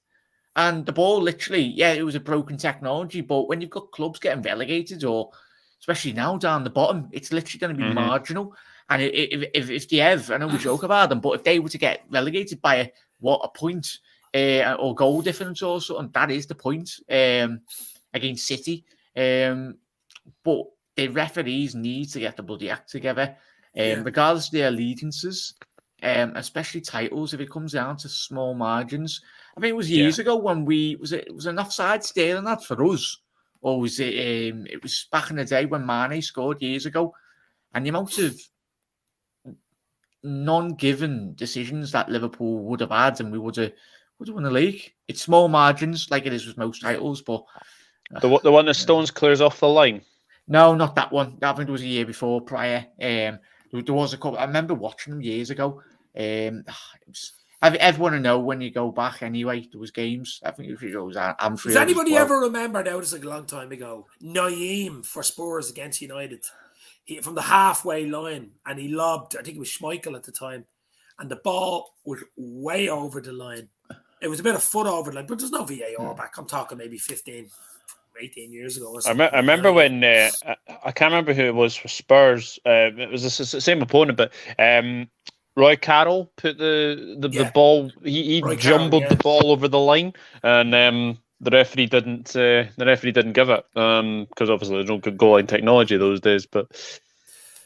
And the ball literally, it was a broken technology, but when you've got clubs getting relegated, or especially now down the bottom, it's literally going to be marginal. And if they I know we joke about them, but if they were to get relegated by a point or goal difference or something, that is the point against City. But the referees need to get the bloody act together, regardless of their allegiances, especially titles. If it comes down to small margins, I mean, it was years ago when it was an offside stealing that for us, or was it? It was back in the day when Mane scored years ago, and the amount of non-given decisions that Liverpool would have had, and we would have won the league. It's small margins, like it is with most titles, but the one that Stones clears off the line. No, not that one. I think it was a year before, prior. There was a couple. I remember watching them years ago. Everyone will know when you go back anyway. There was games. I think it was Anfield. Does anybody ever remember? Now, this is a long time ago. Naeem for Spurs against United. From the halfway line, and he lobbed. I think it was Schmeichel at the time, and the ball was way over the line. It was about a foot over the line, but there's no VAR back. I'm talking maybe 15, 18 years ago. Or something. I remember when I can't remember who it was for Spurs. It was the same opponent, but Roy Carroll put the ball. He jumbled the ball over the line, and the referee didn't give it because obviously there's no good goal line technology those days. But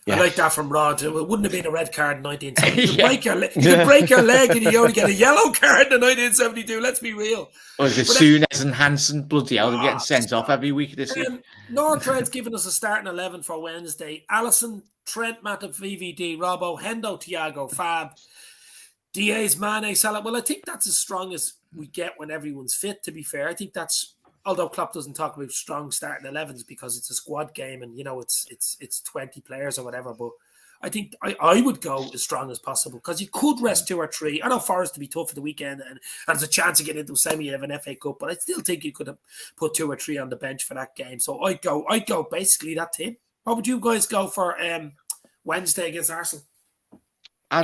I like that from Rod. It wouldn't have been a red card in 1970. You could Yeah. break your leg and you only get a yellow card in 1972. Let's be real. Was it Souness and Hansen? Bloody hell, they're getting sent off every week this year. Northred's given us a starting 11 for Wednesday. Allison, Trent, Matip, VVD, Robbo, Hendo, Thiago, Fab, Diaz, Mane, Salah. Well, I think that's as strong as we get when everyone's fit, to be fair. I think that's, although Klopp doesn't talk about strong starting 11s because it's a squad game and, you know, it's 20 players or whatever, but I think I would go as strong as possible because you could rest 2 or 3. I know Forest to be tough for the weekend and there's a chance of getting into a semi of an FA Cup, but I still think you could have put 2 or 3 on the bench for that game. So I'd go basically that team. What would you guys go for Wednesday against Arsenal? I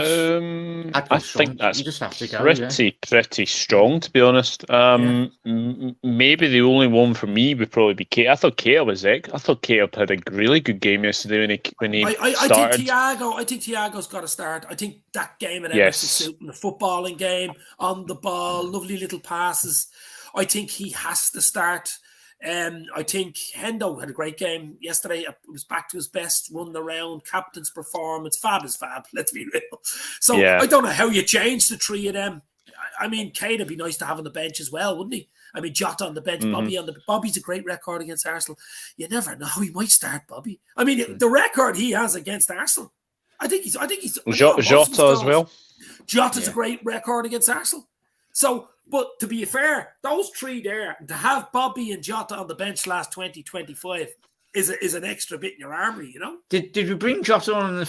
think that's you just have to go, pretty strong, to be honest. Maybe the only one for me would probably be Kate. I thought Kate was I thought Kate had a really good game yesterday when he started. I think Thiago's got to start. I think that game at Emirates is suiting the footballing game on the ball, lovely little passes. I think he has to start. I think Hendo had a great game yesterday. It was back to his best, running around, captain's performance. Fab is fab, let's be real. So I don't know how you change the 3 of them. I mean, Kane would be nice to have on the bench as well, wouldn't he? I mean, Jota on the bench, Bobby on the... Bobby's a great record against Arsenal. You never know, he might start Bobby. I mean, the record he has against Arsenal, I think he's Jota as well. Jota's a great record against Arsenal. So, but to be fair, those 3 there, to have Bobby and Jota on the bench last 2025 is an extra bit in your armory, you know? Did we bring Jota on the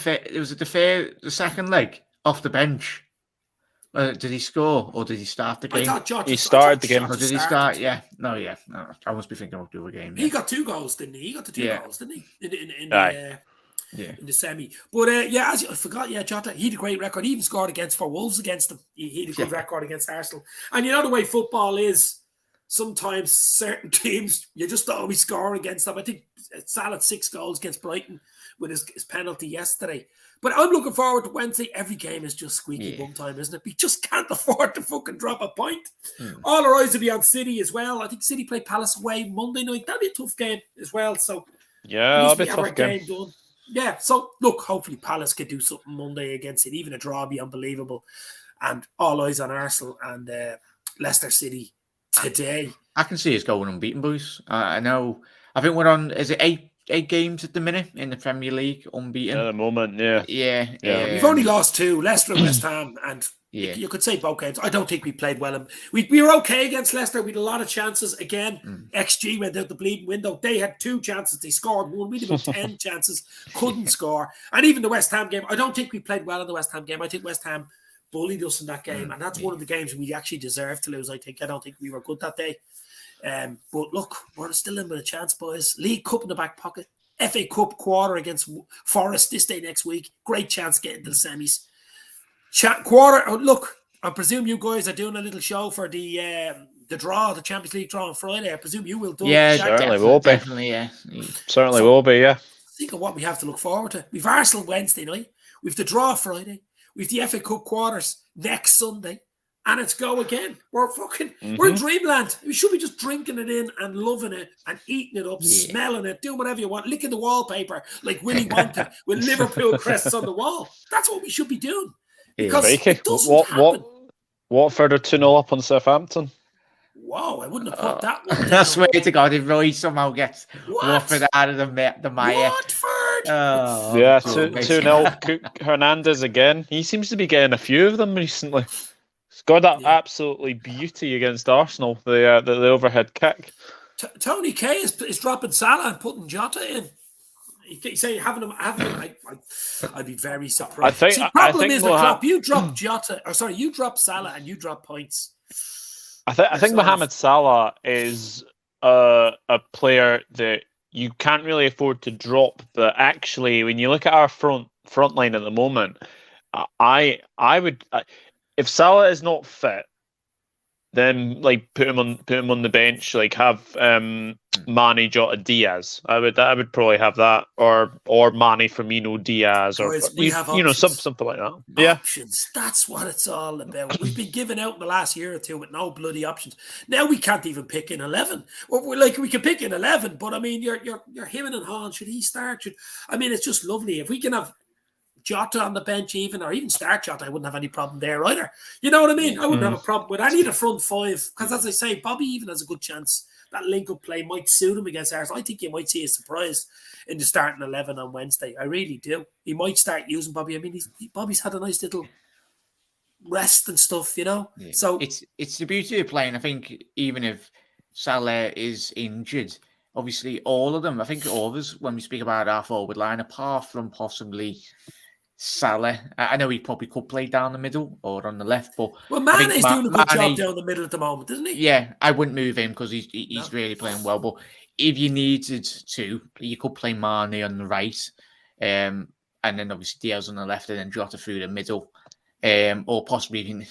second leg off the bench? Did he score or did he start the game? He started the game. Or did he start? Yeah. No, I must be thinking of the other game. He got 2 goals, didn't he? He got the 2 goals, didn't he? In the semi. But I forgot, Jota, he had a great record. He even scored for Wolves against them. He had a good record against Arsenal. And you know the way football is, sometimes certain teams, you just don't always score against them. I think Salah had 6 goals against Brighton with his penalty yesterday. But I'm looking forward to Wednesday. Every game is just squeaky bum time, isn't it? We just can't afford to fucking drop a point. All our eyes will be on City as well. I think City play Palace away Monday night. That'll be a tough game as well. So that'll be a tough game. Done. Yeah, so look, hopefully Palace could do something Monday against it. Even a draw would be unbelievable. And all eyes on Arsenal and Leicester City today. I can see us going unbeaten, boys. I know. I think we're on, is it 8 games at the minute in the Premier League, unbeaten? At the moment, yeah. We've only lost 2, Leicester and West Ham, and you could say both games. I don't think we played well. We were okay against Leicester. We had a lot of chances. Again, XG went out the bleeding window. They had 2 chances. They scored 1. We had about 10 chances. Couldn't score. And even the West Ham game, I don't think we played well in the West Ham game. I think West Ham bullied us in that game. And that's one of the games we actually deserved to lose, I think. I don't think we were good that day. But look, we're still in with a chance, boys. League Cup in the back pocket. FA Cup quarter against Forest this day next week. Great chance getting to the semis. Look, I presume you guys are doing a little show for the draw, the Champions League draw on Friday. I presume you will do it. Yeah, certainly will be. Definitely, yeah. Certainly will be, yeah. Think of what we have to look forward to. We've Arsenal Wednesday night. We've the draw Friday. We've the FA Cup quarters next Sunday. And it's go again. We're we're in dreamland. We should be just drinking it in and loving it and eating it up, smelling it, doing whatever you want, licking the wallpaper like Willy Wonka with Liverpool crests on the wall. That's what we should be doing. Because it doesn't happen. Watford are 2-0 up on Southampton. Wow, I wouldn't have put that one down. I swear to God, if Roy somehow gets Watford out of the mire. Watford! Oh, yeah, 2-0. Hernandez again. He seems to be getting a few of them recently. Scored that absolutely beauty against Arsenal, the overhead kick. Tony K is dropping Salah and putting Jota in. You say having him, I'd be very surprised. The problem is with Klopp, you drop Jota, you drop Salah and you drop points. I think Mohamed Salah is a player that you can't really afford to drop, but actually, when you look at our front line at the moment, I would. If Salah is not fit, then like put him on the bench, like have Mane, Jota, Diaz. I would probably have that, or Mane, Firmino, Diaz, or Guys, we have something like that. Yeah, options. That's what it's all about. We've been given out in the last year or two with no bloody options. Now we can't even pick in 11. We're like, we can pick in 11, but I mean, you're him and Haaland. Should he start? I mean, it's just lovely if we can have Jota on the bench or even start Jota. I wouldn't have any problem there either. You know what I mean? I wouldn't have a problem with any of the front five because, as I say, Bobby even has a good chance. That link-up play might suit him against Arsenal. I think you might see a surprise in the starting 11 on Wednesday. I really do. He might start using Bobby. I mean, Bobby's had a nice little rest and stuff, you know? Yeah. So it's the beauty of playing. I think even if Salah is injured, obviously all of them, I think all of us, when we speak about our forward line, apart from possibly Salah, I know he probably could play down the middle or on the left, but Mane's doing a good job down the middle at the moment, isn't he? Yeah, I wouldn't move him because he's really playing well. But if you needed to, you could play Mane on the right, and then obviously Diaz on the left, and then Jota through the middle, or possibly even.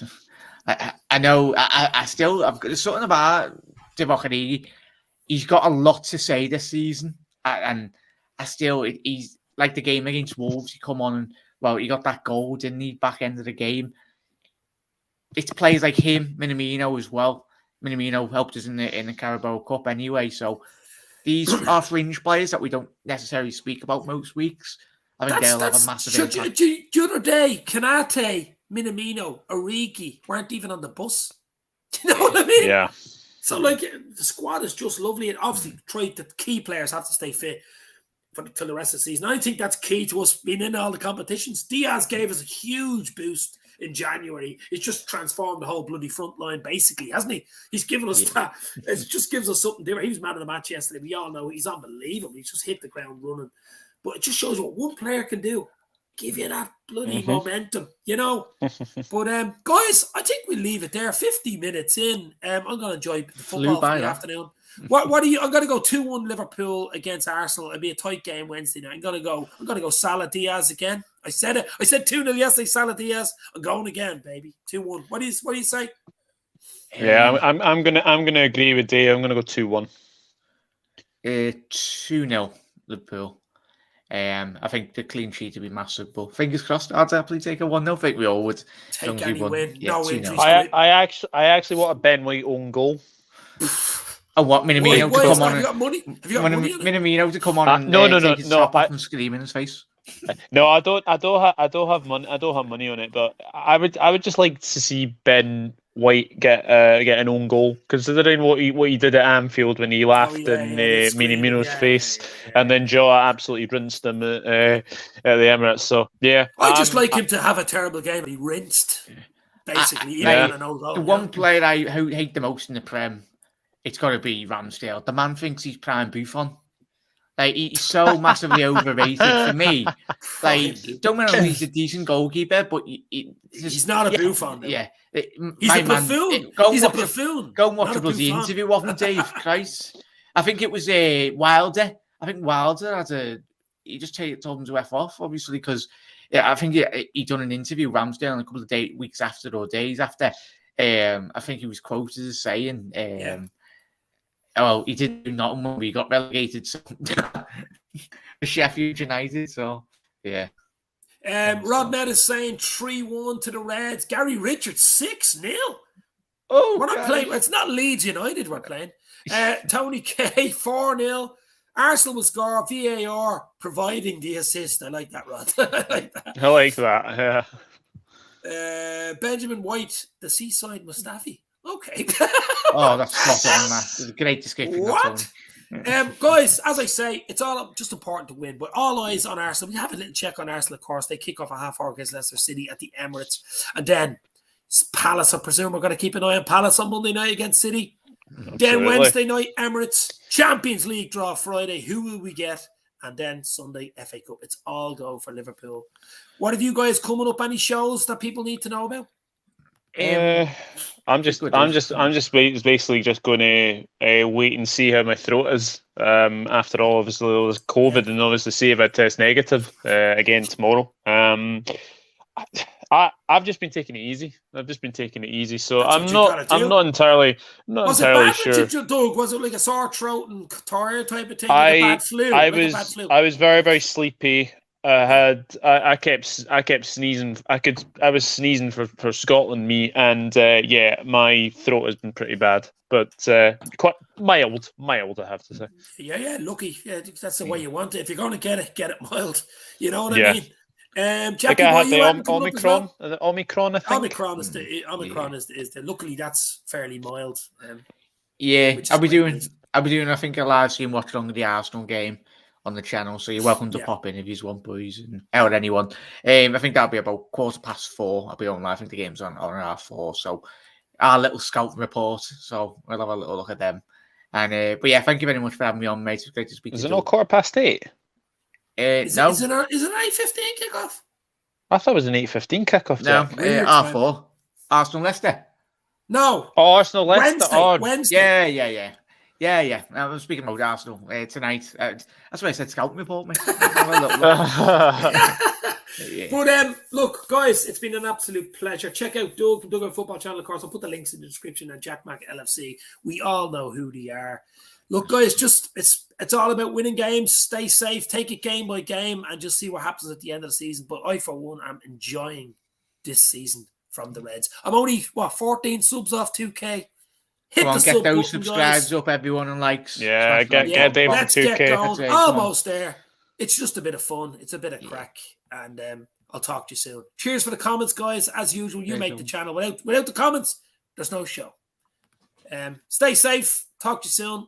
I know I've got something about Divock. He's got a lot to say this season, and he's like the game against Wolves. He come on and he got that goal, didn't he? Back end of the game. It's players like him, Minamino as well. Minamino helped us in the Carabao Cup anyway. So these are fringe players that we don't necessarily speak about most weeks. I think they'll have a massive impact. The other day, Kanate, Minamino, Origi weren't even on the bus. Do you know what I mean? Yeah. So, like, the squad is just lovely. And obviously, the key players have to stay fit for the rest of the season. I think that's key to us being in all the competitions. Diaz gave us a huge boost in January. He's just transformed the whole bloody front line, basically, hasn't he? He's given us that. It just gives us something different. He was man of the match yesterday. We all know he's unbelievable. He's just hit the ground running. But it just shows what one player can do. Give you that bloody momentum, you know? But, guys, I think we'll leave it there. 50 minutes in. I'm going to enjoy the football for the afternoon. What are you? I'm going to go 2-1 Liverpool against Arsenal. It'll be a tight game Wednesday night. I'm going to go Salah Diaz again. I said it. I said 2-0 yesterday. Salah Diaz. I'm going again, baby. 2-1. What do you say? Yeah, I'm gonna agree with Dave. I'm gonna go 2-1. 2-0 Liverpool. I think the clean sheet will be massive, but fingers crossed. I'd happily take a 1-0. I think we all would. Take any win. Yeah, no injuries. I actually want a Ben White own goal. I want Minamino to come on. Have you got money? Minamino to come on and take his top off and scream in his face. No, I don't have money. I don't have money on it, but I would just like to see Ben White get an own goal, considering what he did at Anfield when he laughed in Minamino's face, and then Jota absolutely rinsed him at the Emirates. So yeah, I just like him to have a terrible game. He rinsed basically. The one player I hate the most in the Prem, it's got to be Ramsdale. The man thinks he's prime Buffon. Like, he's so massively overrated for me. Like, don't get me wrong, he's a decent goalkeeper, but he's not a Buffon. Yeah, he's a buffoon. He's a buffoon. Go and watch a bloody interview of him, Dave. Christ, I think it was Wilder. I think Wilder he just told him to F off, obviously, because I think he done an interview with Ramsdale a couple of weeks after or days after. I think he was quoted as saying, "Oh, he did nothing when we got relegated to Sheffield United." So, yeah. Rod Nett is saying 3-1 to the Reds. Gary Richards 6-0. Oh, we're not playing. It's not Leeds United we're playing. Tony K 4-0. Arsenal will score. VAR providing the assist. I like that, Rod. I like that. Yeah. Benjamin White, the Seaside Mustafi. Okay. Oh, that's spot on, that. It's a great description. What? Guys, as I say, it's all just important to win, but all eyes on Arsenal. We have a little check on Arsenal, of course. They kick off a half hour against Leicester City at the Emirates. And then Palace, I presume we're going to keep an eye on Palace on Monday night against City. Absolutely. Then Wednesday night, Emirates. Champions League draw Friday. Who will we get? And then Sunday, FA Cup. It's all go for Liverpool. What have you guys coming up? Any shows that people need to know about? I'm just basically just going to wait and see how my throat is after all this COVID, and obviously see if I test negative again tomorrow. I've just been taking it easy. So That's I'm what you not gotta do. I'm not entirely Was it entirely bad sure. with you, Doug? Was it like a sore throat and tired type of thing? Like a bad flu? I Like a bad flu? was very, very sleepy. I kept sneezing. I was sneezing for Scotland meet, and yeah, my throat has been pretty bad, but quite mild, I have to say. Yeah, lucky. Yeah, that's the way Yeah. you want it. If you're going to get it mild. You know what I Yeah. mean? I think Jackie, I boy, had you the hadn't come up as well? Omicron, I think. Omicron is the luckily that's fairly mild. Yeah, Which is I'll be great doing. news. I'll be doing. I think a live stream watch along with the Arsenal game on the channel. So you're welcome to Yeah. pop in if you want, boys, and out anyone. I think that'll be about 4:15. I'll be on live. I think the game's on 4:30. So our little scout report. So we'll have a little look at them. And but yeah, thank you very much for having me on, mate. It's great to speak Is to it you. not 8:15? No, Is it an 8:15 kickoff? I thought it was an 8:15 kickoff. no, Jack. Weird R4. Arsenal Leicester. No. Oh, Arsenal Leicester. Wednesday. Yeah. I'm speaking about Arsenal tonight. That's why I said scout report, mate. Have a little look. Yeah. But look, guys, it's been an absolute pleasure. Check out Doug from Doug Football Channel, of course. I'll put the links in the description, and Jack Mac LFC. We all know who they are. Look, guys, just it's all about winning games. Stay safe, take it game by game, and just see what happens at the end of the season. But I, for one, am enjoying this season from the Reds. I'm only 14 subs off 2K. Hit Come on, the get sub those button, subscribes guys. up, everyone, and likes. Yeah, Smash like get them Let's to 2K. get going. That's it, come Almost there. It's just a bit of fun. It's a bit of crack, and I'll talk to you soon. Cheers for the comments, guys. As usual, you make the channel. Without the comments, there's no show. Stay safe. Talk to you soon.